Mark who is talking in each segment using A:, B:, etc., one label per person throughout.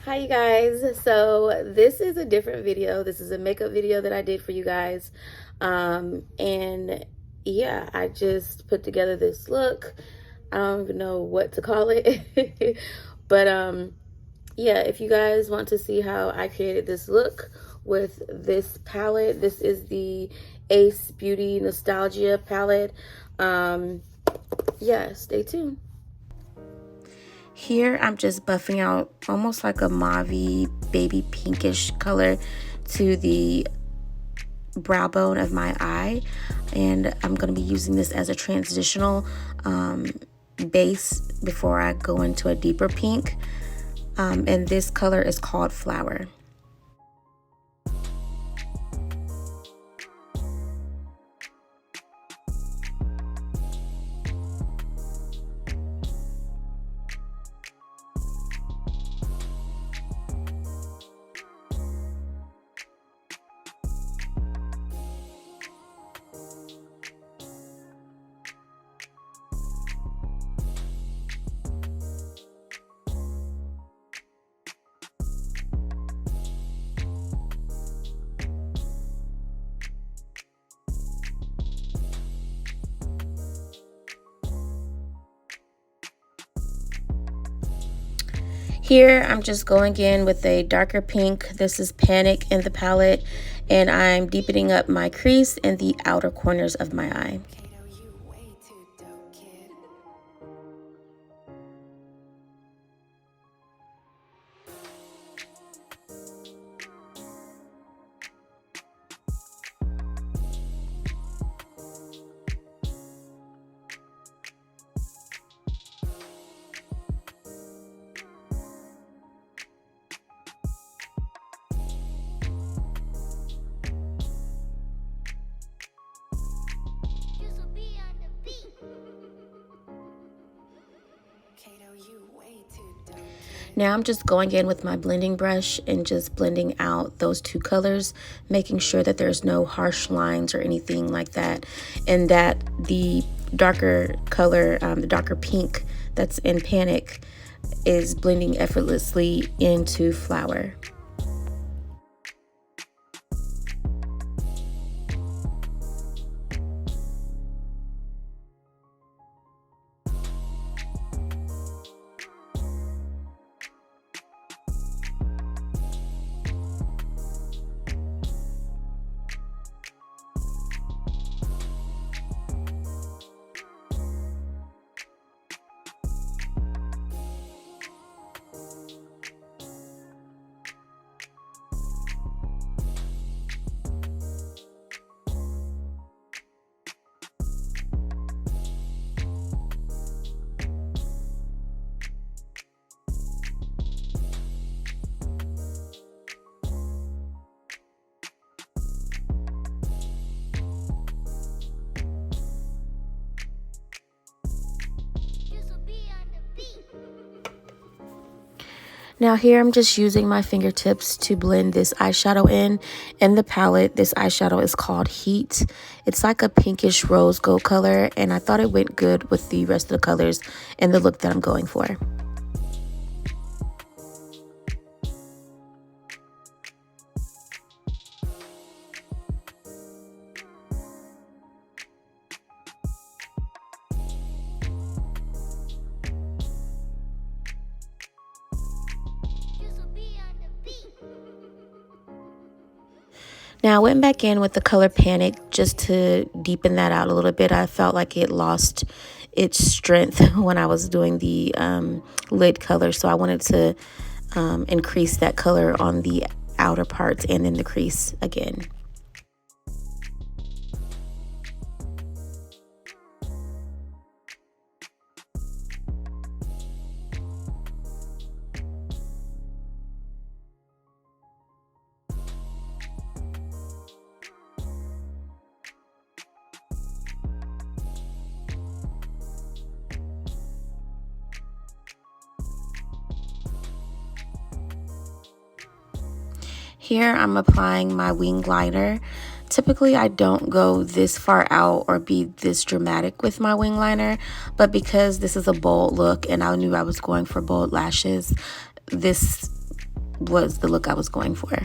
A: Hi you guys. So this is a different video. This is a makeup video that I did for you guys. And yeah, I just put together this look. I don't even know what to call it. But yeah, if you guys want to see how I created this look with this palette, this is the ACE Beauty Nostalgia palette. Yeah, stay tuned. Here, I'm just buffing out almost like a mauve baby pinkish color to the brow bone of my eye. And I'm going to be using this as a transitional base before I go into a deeper pink. And this color is called Flower. Here, I'm just going in with a darker pink. This is Panic in the palette, and I'm deepening up my crease in the outer corners of my eye. Now I'm just going in with my blending brush and just blending out those two colors, making sure that there's no harsh lines or anything like that, and that the darker color, the darker pink that's in Panic is blending effortlessly into Flower. Now here I'm just using my fingertips to blend this eyeshadow in the palette. This eyeshadow is called Heat. It's like a pinkish rose gold color, and I thought it went good with the rest of the colors and the look that I'm going for. Now I went back in with the color Panic just to deepen that out a little bit. I felt like it lost its strength when I was doing the lid color, so I wanted to increase that color on the outer parts and in the crease again. Here I'm applying my wing liner. Typically I don't go this far out or be this dramatic with my wing liner, but because this is a bold look and I knew I was going for bold lashes, this was the look I was going for.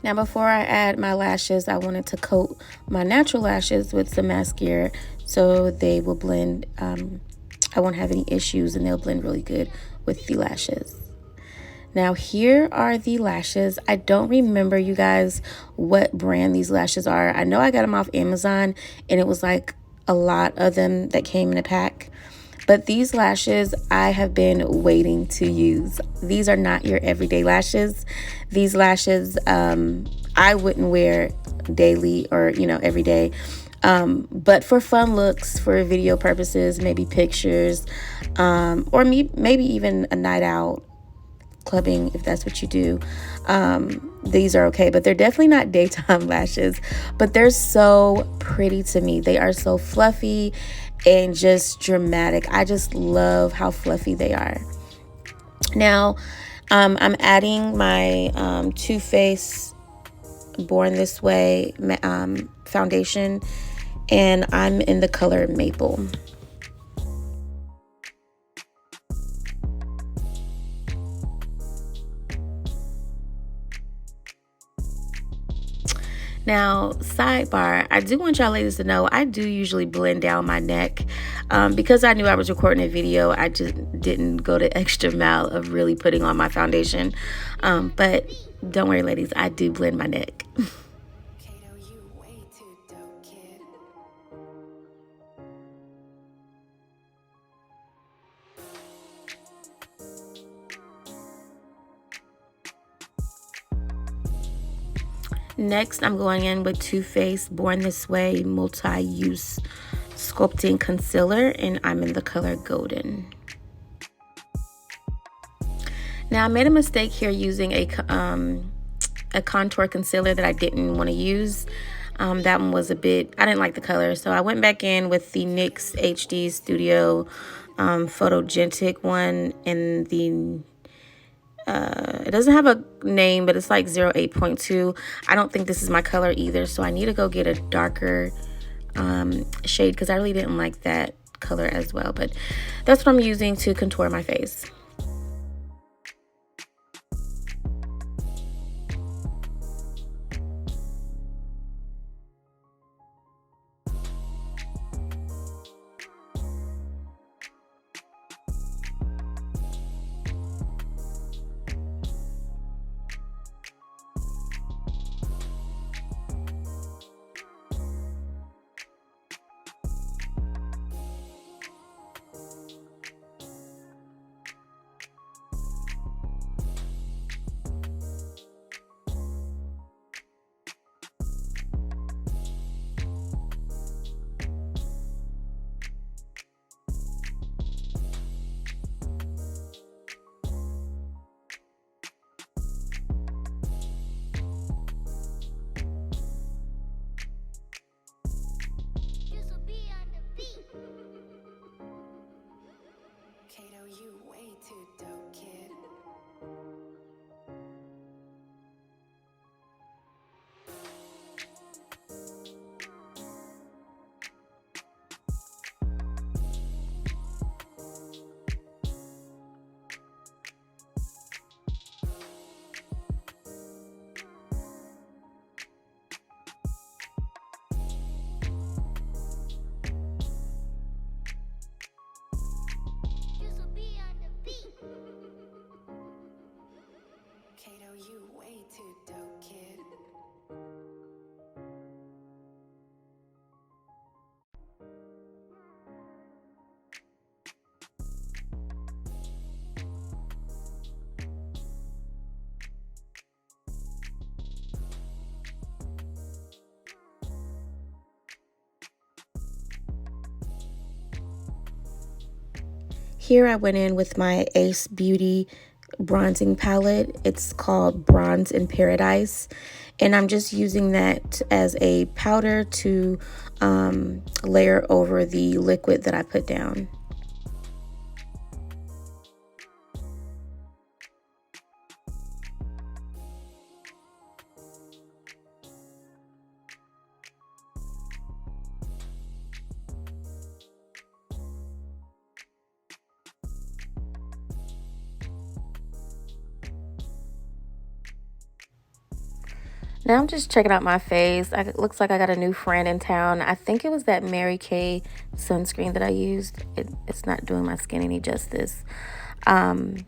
A: Now before I add my lashes, I wanted to coat my natural lashes with some mascara so they will blend. I won't have any issues and they'll blend really good with the lashes. Now here are the lashes. I don't remember, you guys, what brand these lashes are. I know I got them off Amazon and it was like a lot of them that came in a pack. But these lashes I have been waiting to use. These are not your everyday lashes. These lashes I wouldn't wear daily or, you know, every day. But for fun looks, for video purposes, maybe pictures, or maybe even a night out clubbing, if that's what you do, these are okay. But they're definitely not daytime lashes, but they're so pretty to me. They are so fluffy and just dramatic. I just love how fluffy they are. Now I'm adding my Too Faced Born This Way foundation, and I'm in the color Maple. Now, sidebar, I do want y'all ladies to know I do usually blend down my neck. Because I knew I was recording a video, I just didn't go the extra mile of really putting on my foundation. But don't worry, ladies, I do blend my neck. Next, I'm going in with Too Faced Born This Way Multi-Use Sculpting Concealer, and I'm in the color Golden. Now, I made a mistake here using a contour concealer that I didn't want to use. That one was I didn't like the color, so I went back in with the NYX HD Studio Photogenic one in the it doesn't have a name, but it's like 08.2. I don't think this is my color either, so I need to go get a darker shade because I really didn't like that color as well. But that's what I'm using to contour my face. here I went in with my ACE Beauty bronzing palette. It's called Bronze in Paradise, and I'm just using that as a powder to layer over the liquid that I put down. Now I'm just checking out my face. It looks like I got a new friend in town. I think it was that Mary Kay sunscreen that I used. It's not doing my skin any justice. But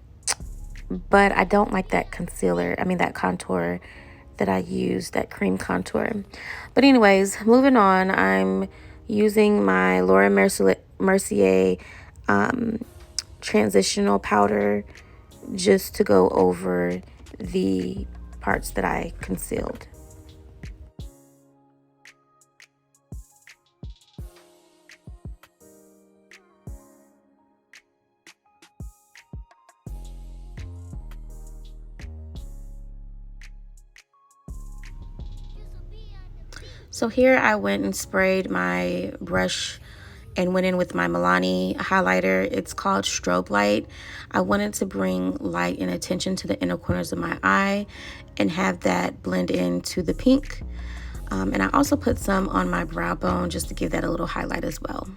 A: I don't like that concealer. I mean, that contour that I used, that cream contour. But anyways, moving on. I'm using my Laura Mercier transitional powder just to go over the parts that I concealed. So here I went and sprayed my brush and went in with my Milani highlighter. It's called Strobe Light. I wanted to bring light and attention to the inner corners of my eye and have that blend into the pink. And I also put some on my brow bone just to give that a little highlight as well.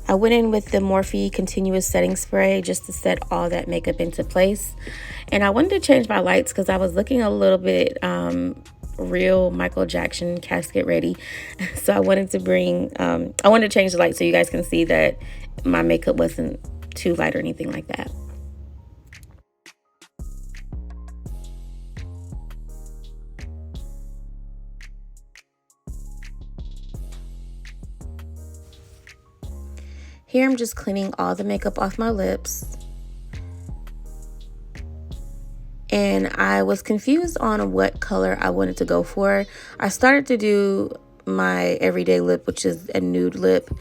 A: I went in with the Morphe Continuous Setting Spray just to set all that makeup into place. And I wanted to change my lights because I was looking a little bit real Michael Jackson casket ready. So I wanted to change the light so you guys can see that my makeup wasn't too light or anything like that. Here I'm just cleaning all the makeup off my lips. And I was confused on what color I wanted to go for. I started to do my everyday lip, which is a nude lip.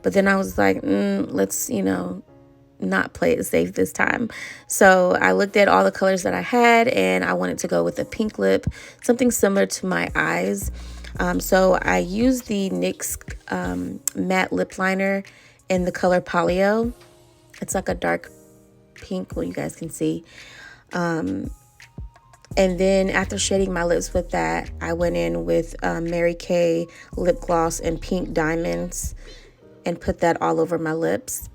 A: But then I was like, let's, not play it safe this time. So I looked at all the colors that I had and I wanted to go with a pink lip, something similar to my eyes. So I used the NYX matte lip liner in the color Polio. It's like a dark pink, well, you guys can see. And then after shading my lips with that, I went in with Mary Kay lip gloss and pink diamonds and put that all over my lips.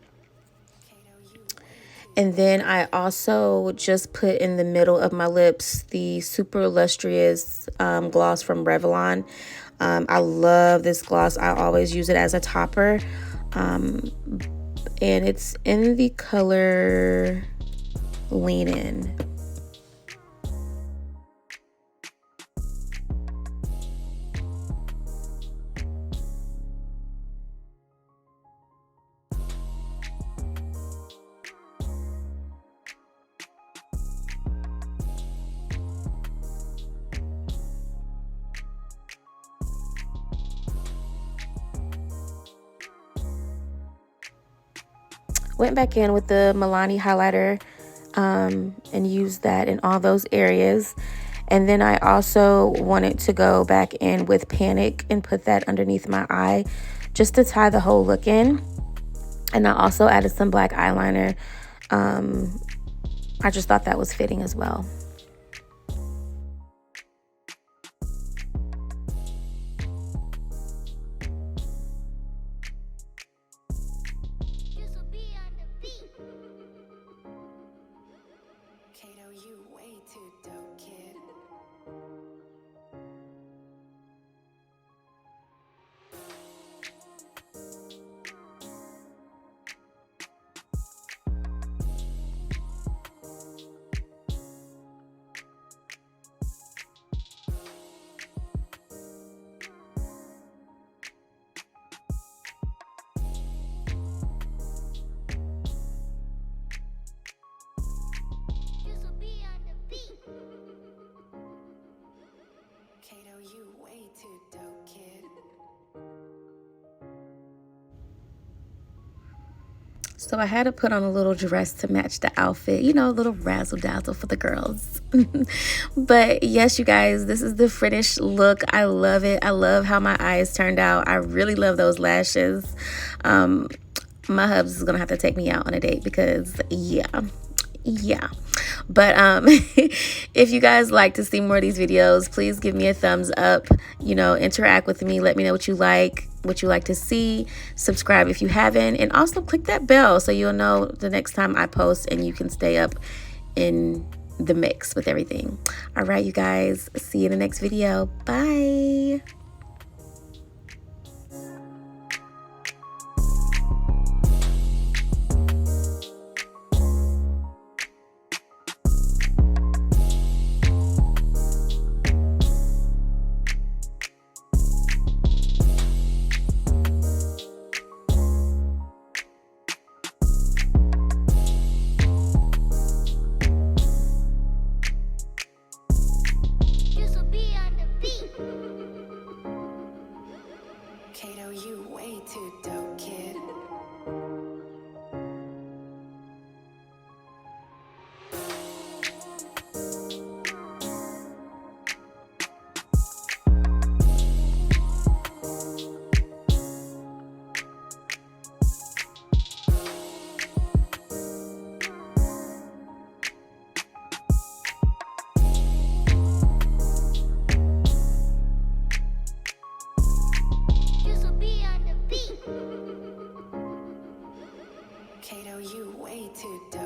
A: And then I also just put in the middle of my lips the Super Lustrous gloss from Revlon. I love this gloss. I always use it as a topper. And it's in the color Lean In. Went back in with the Milani highlighter and used that in all those areas. And then I also wanted to go back in with Panic and put that underneath my eye just to tie the whole look in. And I also added some black eyeliner. I just thought that was fitting as well. So I had to put on a little dress to match the outfit, you know, a little razzle dazzle for the girls. But yes, you guys, this is the finished look. I love it. I love how my eyes turned out. I really love those lashes. My hubs is gonna have to take me out on a date because yeah. But if you guys like to see more of these videos, please give me a thumbs up, you know, interact with me, let me know what you like to see, subscribe if you haven't, and also click that bell so you'll know the next time I post and you can stay up in the mix with everything. All right, you guys, see you in the next video. Bye.
B: Kato, you way too dope, kid. Kato, you way too dope.